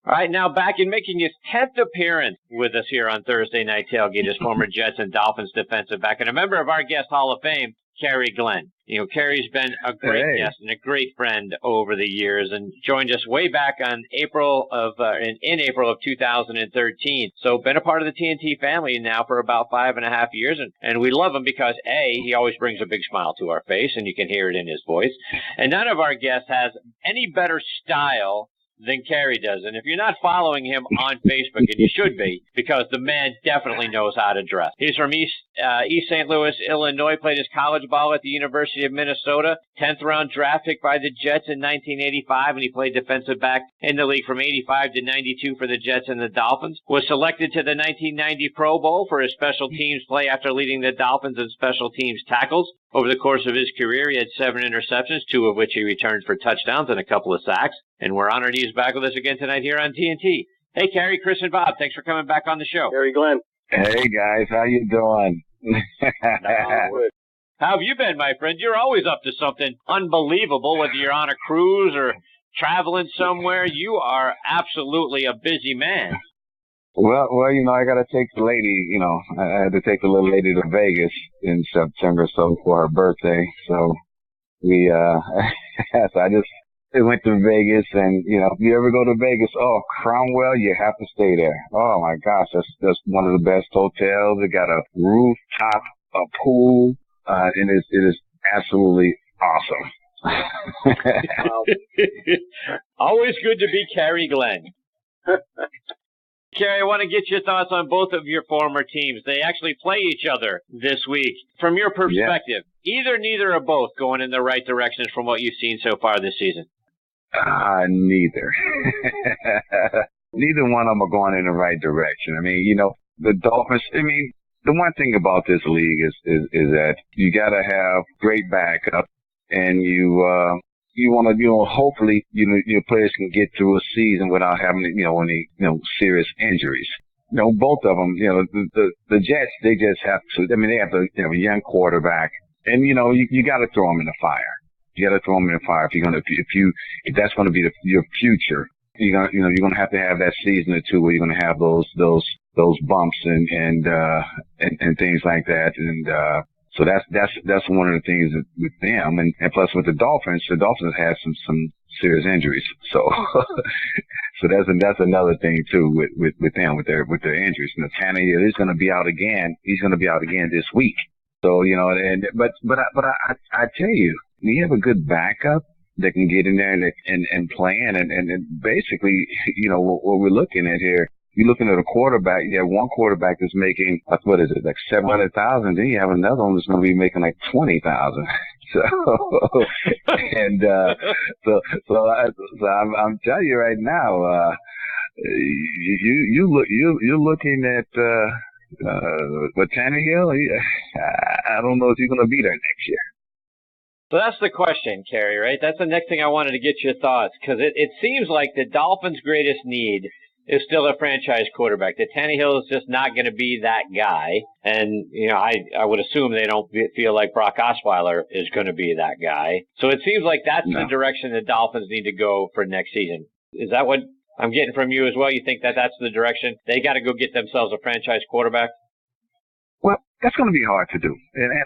All right, now back in making his 10th appearance with us here on Thursday Night Tailgate is former Jets and Dolphins defensive back and a member of our guest Hall of Fame, Kerry Glenn. You know, Kerry's been a great guest and a great friend over the years and joined us way back on in April of 2013. So been a part of the TNT family now for about 5.5 years. And we love him because, A, he always brings a big smile to our face, and you can hear it in his voice. And none of our guests has any better style than Kerry does. And if you're not following him on Facebook, and you should be, because the man definitely knows how to dress. He's from East St. Louis, Illinois, played his college ball at the University of Minnesota, 10th round draft pick by the Jets in 1985, and he played defensive back in the league from 85 to 92 for the Jets and the Dolphins. Was selected to the 1990 Pro Bowl for his special teams play after leading the Dolphins in special teams tackles. Over the course of his career, he had 7 interceptions, 2 of which he returned for touchdowns and a couple of sacks. And we're honored he's back with us again tonight here on TNT. Hey, Kerry, Chris, and Bob, thanks for coming back on the show. Kerry Glenn. Hey, guys, how you doing? How have you been, my friend? You're always up to something unbelievable, whether you're on a cruise or traveling somewhere. You are absolutely a busy man. Well, you know, I got to take the lady, you know, I had to take the little lady to Vegas in September, so for her birthday. So we, so I just went to Vegas, and, you know, if you ever go to Vegas, Cromwell, you have to stay there. Oh my gosh, that's one of the best hotels. It got a rooftop, a pool, and it is absolutely awesome. Always good to be Kerry Glenn. Kerry, I want to get your thoughts on both of your former teams. They actually play each other this week. From your perspective, neither or both going in the right directions from what you've seen so far this season? Neither. Neither one of them are going in the right direction. I mean, you know, the Dolphins, I mean, the one thing about this league is that you got to have great backup, and you want to, you know, hopefully, you know, your players can get through a season without having, you know, any, you know, serious injuries. You know, both of them, you know, the Jets, they just have to, I mean, they have to have a young quarterback, and, you know, you got to throw them in the fire. You got to throw them in the fire if that's going to be your future. You're going to have to have that season or two where you're going to have those bumps and things like that. And, so that's one of the things with them. And plus with the Dolphins had some serious injuries. So, so that's another thing too with them, with their injuries. And Tannehill is going to be out again. He's going to be out again this week. So, you know, but I tell you, we have a good backup that can get in there and plan. And basically, you know, what we're looking at here, you're looking at a quarterback. You have one quarterback that's making, what is it, like 700,000. Then you have another one that's going to be making like 20,000. So, and, so I'm telling you right now, you're looking at, with Tannehill, I don't know if you're going to be there next year. So that's the question, Kerry, right? That's the next thing I wanted to get your thoughts, because it seems like the Dolphins' greatest need is still a franchise quarterback. That Tannehill is just not going to be that guy. And, you know, I would assume they don't feel like Brock Osweiler is going to be that guy. So it seems like that's the direction the Dolphins need to go for next season. Is that what I'm getting from you as well? You think that's the direction? They got to go get themselves a franchise quarterback? Well, that's going to be hard to do. And I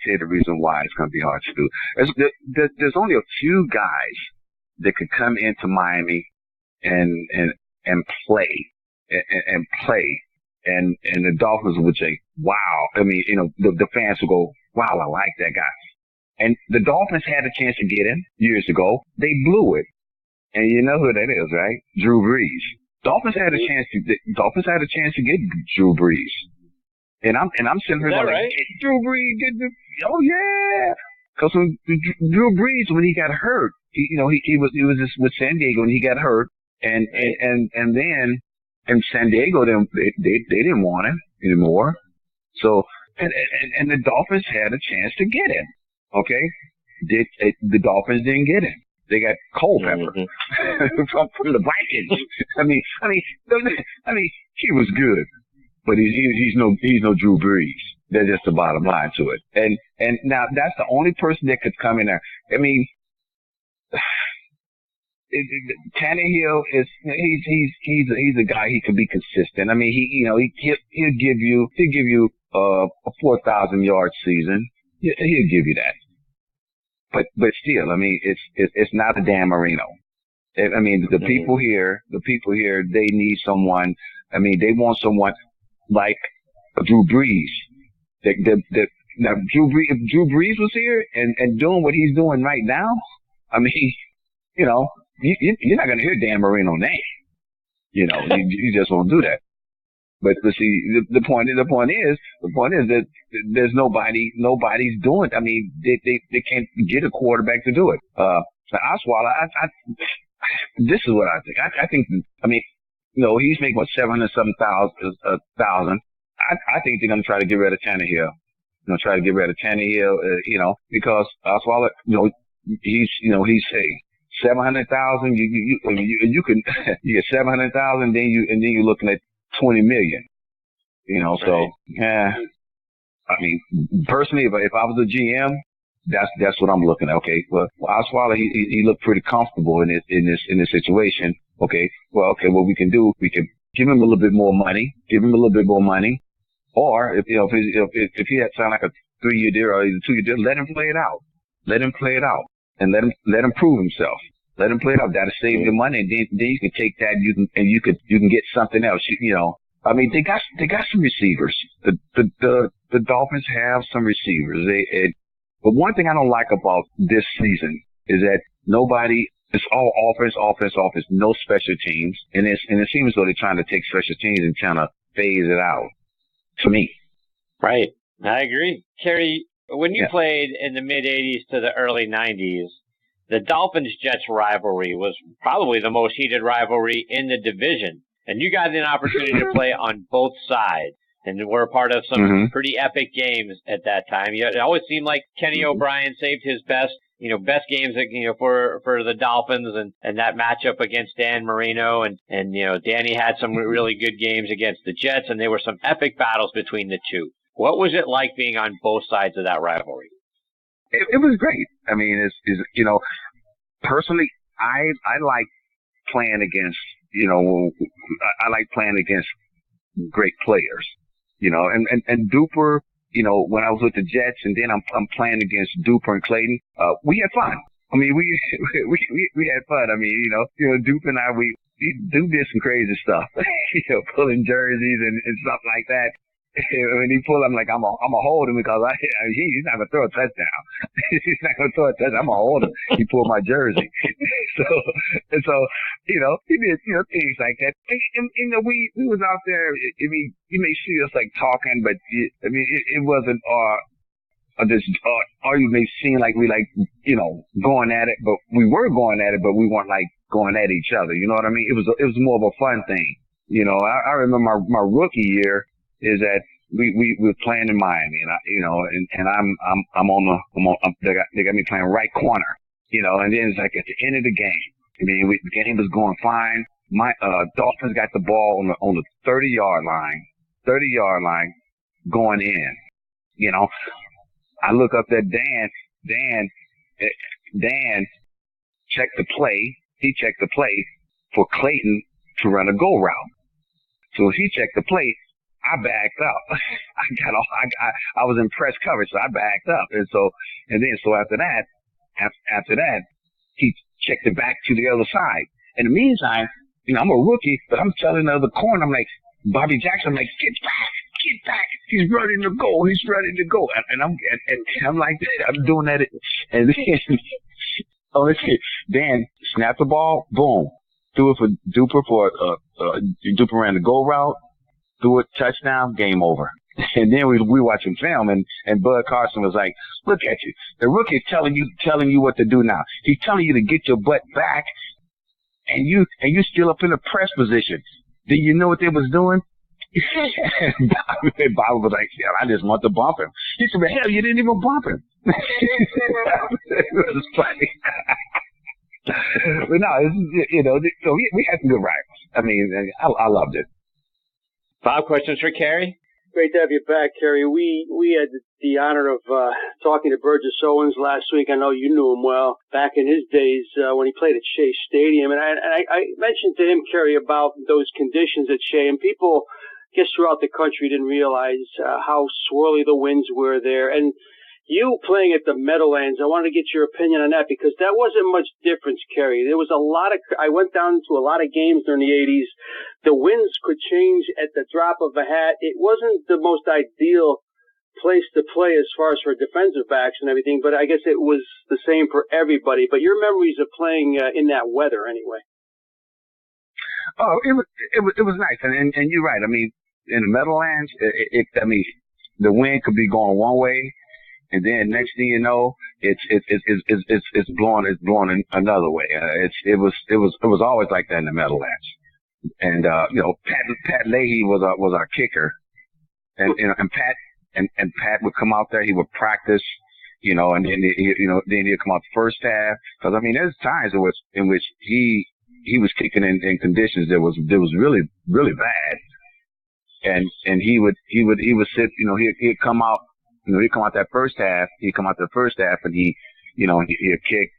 tell you the reason why it's going to be hard to do. There's only a few guys that could come into Miami and play and the Dolphins would say, wow. I mean, you know, the fans will go, wow, I like that guy. And the Dolphins had a chance to get him years ago. They blew it. And you know who that is, right? Drew Brees. Dolphins had a chance to get Drew Brees. And I'm sitting here going, right? Drew Brees, oh yeah. Cause when Drew Brees, when he got hurt, he was just with San Diego and he got hurt. And then San Diego, they didn't want him anymore. So, and the Dolphins had a chance to get him. Okay. The Dolphins didn't get him. They got Culpepper from the Vikings. I mean, he was good, but he's no Drew Brees. That's just the bottom line to it. And now that's the only person that could come in there. I mean, Tannehill he's a guy. He can be consistent. I mean, he'll give you a 4,000 yard season. He'll give you that. But still, I mean, it's not a Dan Marino. I mean, the people here, they need someone. I mean, they want someone like Drew Brees. Now, if Drew Brees was here and doing what he's doing right now, I mean, you're not going to hear Dan Marino name. You just won't do that. But see, the point is that there's nobody's doing. I mean, they can't get a quarterback to do it. Osweiler, this is what I think. I think. I mean, he's making what 700-something thousand. I think they're going to try to get rid of Tannehill. Try to get rid of Tannehill. Because Osweiler, he's say 700,000. You can you get 700,000, then you're looking at 20 million. Right. So yeah. I mean, personally, if I was a GM, that's what I'm looking at. Okay, well, Osweiler, he looked pretty comfortable in this situation. Okay, what we can do, we can give him a little bit more money, or if he had signed like a 3-year deal or a 2-year deal, let him play it out. And let him prove himself. Let him play it out. That'll save you money, and then you can take that, you can get something else. I mean, they got some receivers. The Dolphins have some receivers. But one thing I don't like about this season is that it's all offense, no special teams, and it seems as though they're trying to take special teams and trying to phase it out. To me, right? I agree, Kerry. When you played in the mid '80s to the early '90s, the Dolphins-Jets rivalry was probably the most heated rivalry in the division, and you got an opportunity to play on both sides. And were a part of some pretty epic games at that time. It always seemed like Kenny O'Brien saved his best games, for the Dolphins, and that matchup against Dan Marino, and Danny had some really good games against the Jets, and there were some epic battles between the two. What was it like being on both sides of that rivalry? It was great. I mean, personally, I like playing against, I like playing against great players. And Duper, when I was with the Jets, and then I'm playing against Duper and Clayton, we had fun. I mean, we had fun. I mean, Duper and I, we did some crazy stuff, pulling jerseys and stuff like that. When he pulled, I'm like, I'm gonna hold him because he's not gonna throw a touchdown. He's not gonna throw a touchdown. I'm gonna hold him. He pulled my jersey. So he did things like that. And we was out there. I mean, you may see us like talking, but it wasn't or you may seem like we going at it, but we were going at it, but we weren't like going at each other. You know what I mean? It was more of a fun thing. I remember my rookie year is that we were playing in Miami, and they got me playing right corner, and then it's like at the end of the game. I mean, the game was going fine. My Dolphins got the ball on the 30-yard line, going in. I look up at Dan checked the play. He checked the play for Clayton to run a go route. So he checked the play. I backed up. I was in press coverage, so I backed up, and so after that, he checked it back to the other side. In the meantime, I'm a rookie, but I'm telling the other corner, I'm like, Bobby Jackson, I'm like, get back. He's ready to go. And I'm like, I'm doing that. And then, let's see. Dan snapped the ball, boom, threw it for Duper Duper ran the go route, threw it, touchdown, game over. And then we watching film, and Bud Carson was like, look at you. The rookie is telling you what to do now. He's telling you to get your butt back, and you still up in a press position. Do you know what they was doing? Bob was like, yeah, I just want to bump him. He said, well, hell, you didn't even bump him. It was funny. But no, so we had some good rivals. I mean, I loved it. Bob, questions for Kerry? Great to have you back, Kerry. We had the honor of talking to Burgess Owens last week. I know you knew him well back in his days when he played at Shea Stadium. And I mentioned to him, Kerry, about those conditions at Shea. And people, I guess, throughout the country didn't realize how swirly the winds were there. And you playing at the Meadowlands, I wanted to get your opinion on that because that wasn't much difference, Kerry. There was a lot of, I went down to a lot of games during the 80s. The winds could change at the drop of a hat. It wasn't the most ideal place to play as far as for defensive backs and everything, but I guess it was the same for everybody. But your memories of playing in that weather anyway. Oh, it was nice. And you're right. I mean, in the Meadowlands, the wind could be going one way. And then next thing you know, it's blowing another way. It was always like that in the Meadowlands. And Pat Leahy was our kicker, and Pat would come out there. He would practice, and then he'd come out the first half. Because I mean, there's times in which he was kicking in conditions that was really really bad, and he would sit, he'd come out. He'd come out that first half. He'd come out the first half, and he'd kick.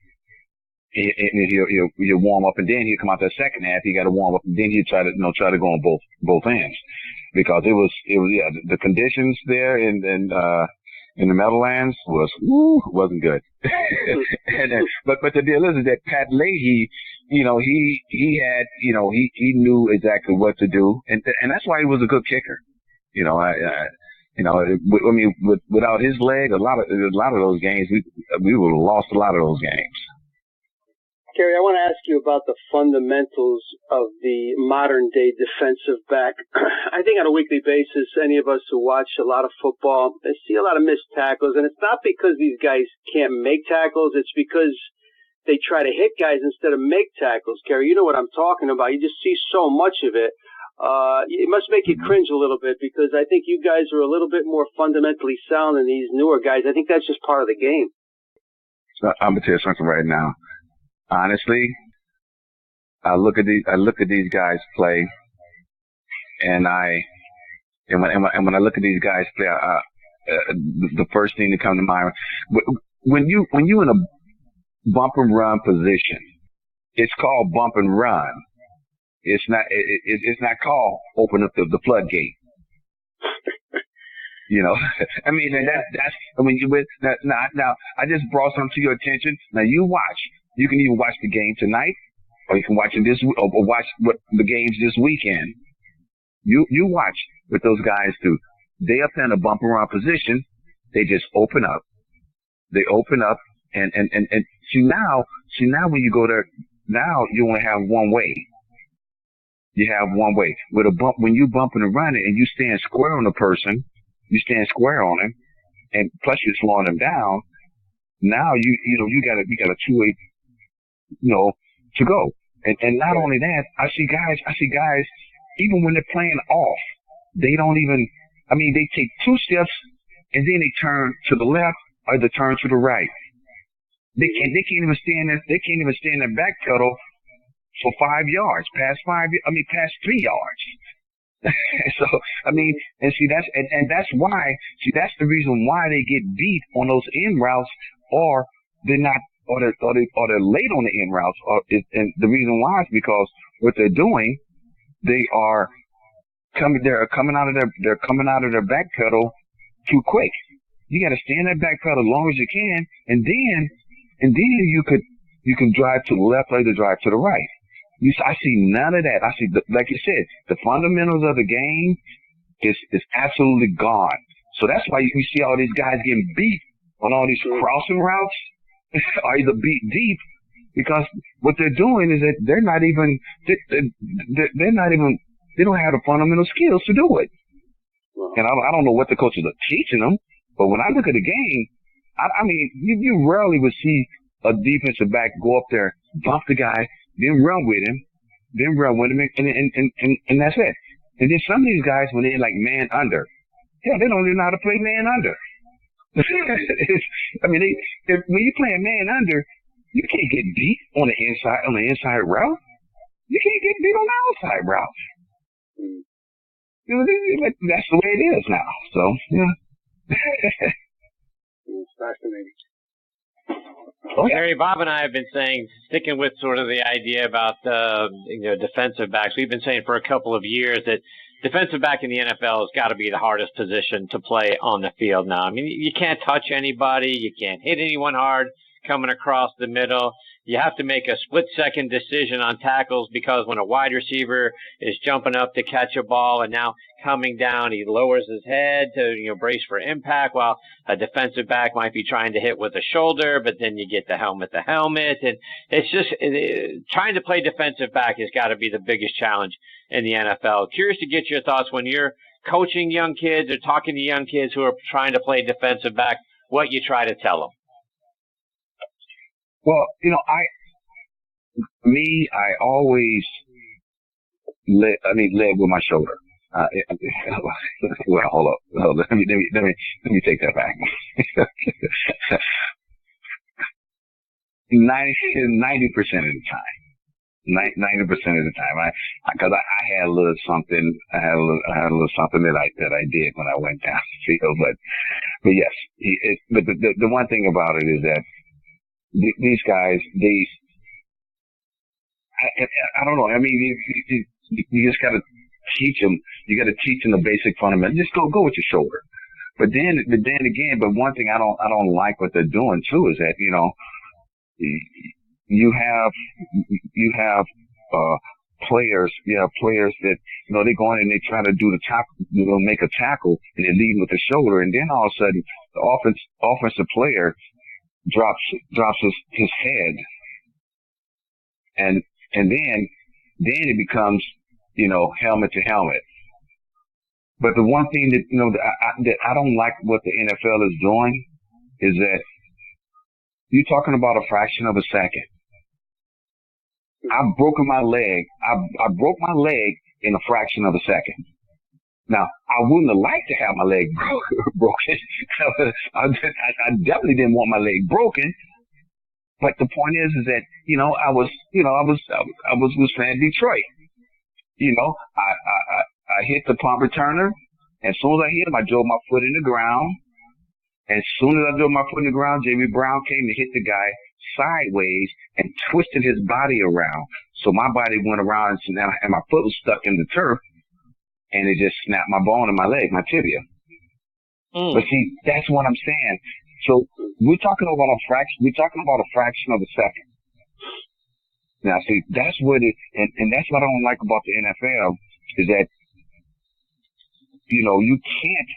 He'll warm up, and then he'd come out that second half. He got to warm up, and then he'd try to go on both ends, because it was the conditions there in the Meadowlands wasn't good. But the deal is that Pat Leahy, he knew exactly what to do, and that's why he was a good kicker. Without his leg, a lot of those games, we would have lost a lot of those games. Kerry, I want to ask you about the fundamentals of the modern-day defensive back. I think on a weekly basis, any of us who watch a lot of football, they see a lot of missed tackles, and it's not because these guys can't make tackles, it's because they try to hit guys instead of make tackles. Kerry, you know what I'm talking about. You just see so much of it. It must make you cringe a little bit because I think you guys are a little bit more fundamentally sound than these newer guys. I think that's just part of the game. So I'm gonna tell you something right now. Honestly, I look at these guys play, and when I look at these guys play, the first thing that comes to mind when you in a bump and run position, it's called bump and run. It's not called open up the floodgate. I mean, now I just brought something to your attention. Now you watch. You can even watch the game tonight, or you can watch it or watch the games this weekend. You watch what those guys do. They up in a bump and run position. They just open up. They open up, and see now when you go there, now you only have one way. You have one way. With a bump, when you bumping and running and you stand square on a person, you stand square on him, and plus you're slowing him down. Now you got a two-way, to go. And not only that, I see guys, even when they're playing off, they don't even, they take two steps and then they turn to the left or they turn to the right. They can't even stand their back pedal for 5 yards, past 3 yards. So, and see, that's why, that's the reason why they get beat on those in routes, or they're not, or they're late on the in routes, and the reason why is because what they're doing, they're coming out of their back pedal too quick. You got to stay in that back pedal as long as you can, and then you can drive to the left or either drive to the right. I see none of that. I see, like you said, the fundamentals of the game is absolutely gone. So that's why you see all these guys getting beat on all these crossing routes, or either beat deep, because what they're doing is that they don't have the fundamental skills to do it. And I don't know what the coaches are teaching them, but when I look at the game, you rarely would see a defensive back go up there, bump the guy, then run with him, and that's it. And then some of these guys, when they're like man under, they don't even know how to play man under. When you play a man under, you can't get beat on the inside route. You can't get beat on the outside route. that's the way it is now. So, yeah. It's fascinating. Gary, Bob and I have been saying, sticking with sort of the idea about defensive backs. We've been saying for a couple of years that defensive back in the NFL has got to be the hardest position to play on the field now. I mean, you can't touch anybody, you can't hit anyone hard coming across the middle. You have to make a split-second decision on tackles because when a wide receiver is jumping up to catch a ball and now coming down, he lowers his head to brace for impact, while a defensive back might be trying to hit with a shoulder, but then you get the helmet, and it's just trying to play defensive back has got to be the biggest challenge in the NFL. Curious to get your thoughts when you're coaching young kids or talking to young kids who are trying to play defensive back, what you try to tell them. Well, I always led with my shoulder. Well, hold up. Let me take that back. 90% of the time. 90% of the time, because I had a little something. I had a little something that I did when I went down the field. But yes, but the one thing about it is that these guys, I don't know. I mean, you just got to teach them. You got to teach them the basic fundamentals. Just go with your shoulder. But then again, one thing I don't like what they're doing too is that you have players that they go in and they try to do the tackle, make a tackle, and they lead with the shoulder, and then all of a sudden the offensive player drops his head, and then it becomes helmet to helmet. But the one thing that I don't like what the NFL is doing is that you're talking about a fraction of a second. I've broken my leg. I broke my leg in a fraction of a second. Now, I wouldn't have liked to have my leg broken. I definitely didn't want my leg broken. But the point is that, I was playing Detroit. I hit the punt returner. As soon as I hit him, I drove my foot in the ground. As soon as I drove my foot in the ground, J.B. Brown came to hit the guy sideways and twisted his body around. So my body went around and my foot was stuck in the turf. And it just snapped my bone in my leg, my tibia. But see, that's what I'm saying. So we're talking about a fraction of a second. Now, see, that's what and that's what I don't like about the NFL is that, you can't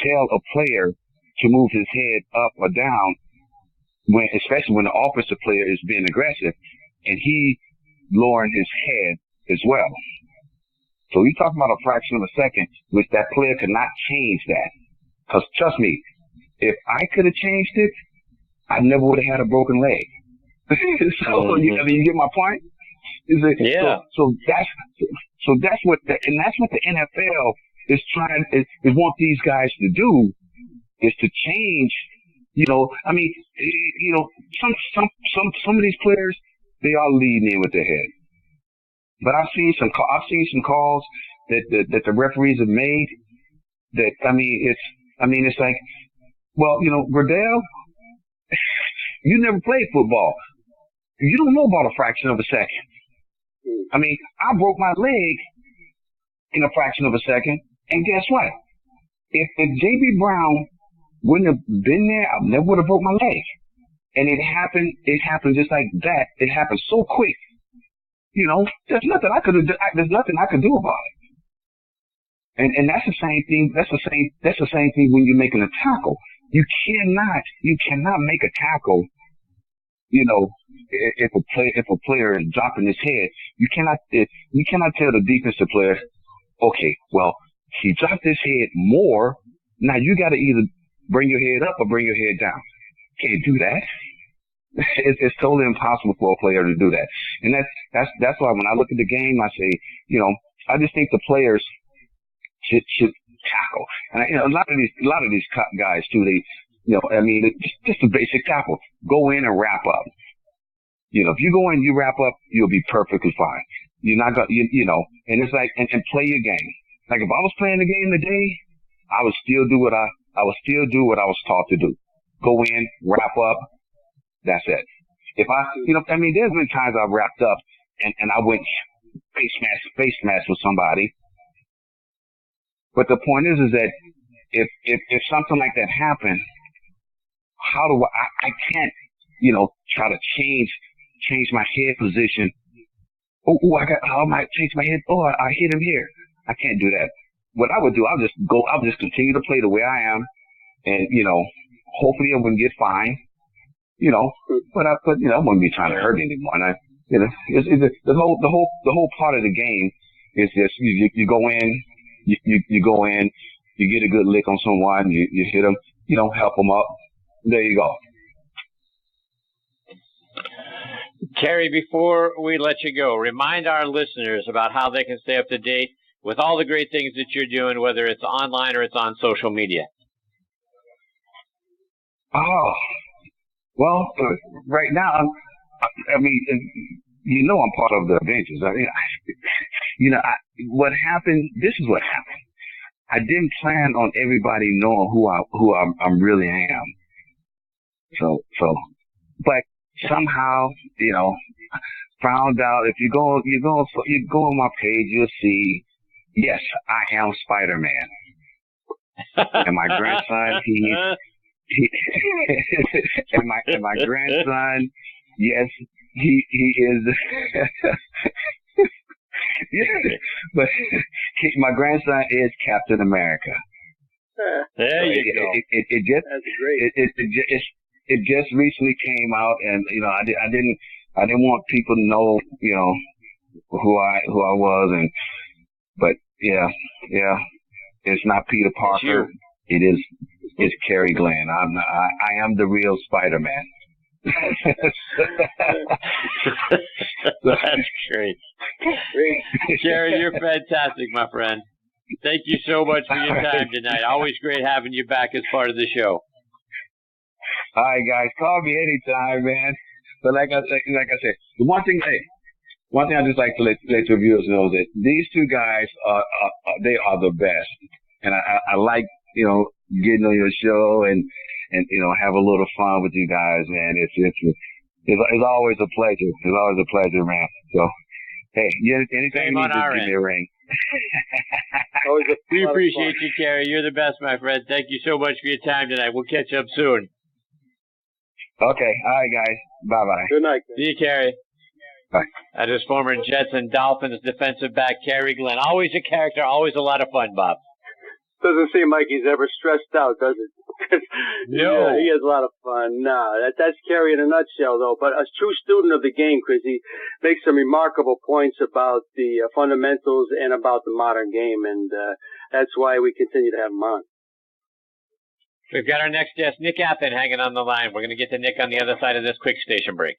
tell a player to move his head up or down especially when the offensive player is being aggressive and he lowering his head as well. So you're talking about a fraction of a second, which that player could not change that. Because trust me, if I could have changed it, I never would have had a broken leg. You get my point? Yeah. So that's what the NFL is trying is want these guys to do is to change. Some of these players, they are leading in with their head. But I've seen some calls that the referees have made that, it's like, well, Gradell, you never played football. You don't know about a fraction of a second. I broke my leg in a fraction of a second, and guess what? If J.B. Brown wouldn't have been there, I never would have broke my leg. And it happened just like that. It happened so quick. There's nothing I could do. There's nothing I could do about it. And that's the same thing. That's the same thing when you're making a tackle. You cannot make a tackle. If a player is dropping his head, you cannot tell the defensive player, okay, well, he dropped his head more. Now you got to either bring your head up or bring your head down. Can't do that. It's totally impossible for a player to do that. And that's why when I look at the game, I say, I just think the players should tackle. And a lot of these guys too, just a basic tackle. Go in and wrap up. If you go in, you wrap up, you'll be perfectly fine. You're not going, and it's like, and play your game. Like if I was playing the game today, I would still do what I was taught to do. Go in, wrap up. That's it. If there's been times I've wrapped up and I went face smash with somebody. But the point is that if something like that happened, how do I can't, try to change my head position. I might change my head. Oh, I hit him here. I can't do that. What I would do, I'll just continue to play the way I am, and hopefully I wouldn't get fined. But I wouldn't be trying to hurt anyone. The whole part of the game is just you go in, you go in, you get a good lick on someone, you hit them, help them up. There you go. Kerry, before we let you go, remind our listeners about how they can stay up to date with all the great things that you're doing, whether it's online or it's on social media. Oh, well, right now, I'm part of the Avengers. What happened, this is what happened. I didn't plan on everybody knowing who I really am. But somehow, found out if you go on my page, you'll see, yes, I am Spider-Man. And my grandson, and my grandson, yes, he is. But my grandson is Captain America. There you go. That's great. It just recently came out, and I didn't want people to know who I was, but yeah, it's not Peter Parker. It's Kerry Glenn. I am the real Spider-Man. That's great. Kerry, you're fantastic, my friend. Thank you so much for your time tonight. Always great having you back as part of the show. All right, guys, call me anytime, man. But like I said, the one thing I just like to let your viewers know that these two guys they are the best, and I like getting on your show and have a little fun with you guys, man. It's always a pleasure. It's always a pleasure, man. So hey, anything you need, just give me a ring. We appreciate you, Kerry. You're the best, my friend. Thank you so much for your time tonight. We'll catch up soon. Okay. All right, guys. Bye-bye. Good night. See you, Kerry. Bye. That is former Jets and Dolphins defensive back Kerry Glenn. Always a character, always a lot of fun, Bob. Doesn't seem like he's ever stressed out, does it? No. He has a lot of fun. No, that's Kerry in a nutshell, though. But a true student of the game, Chris. He makes some remarkable points about the fundamentals and about the modern game, and that's why we continue to have him on. We've got our next guest, Nick Athen, hanging on the line. We're going to get to Nick on the other side of this quick station break.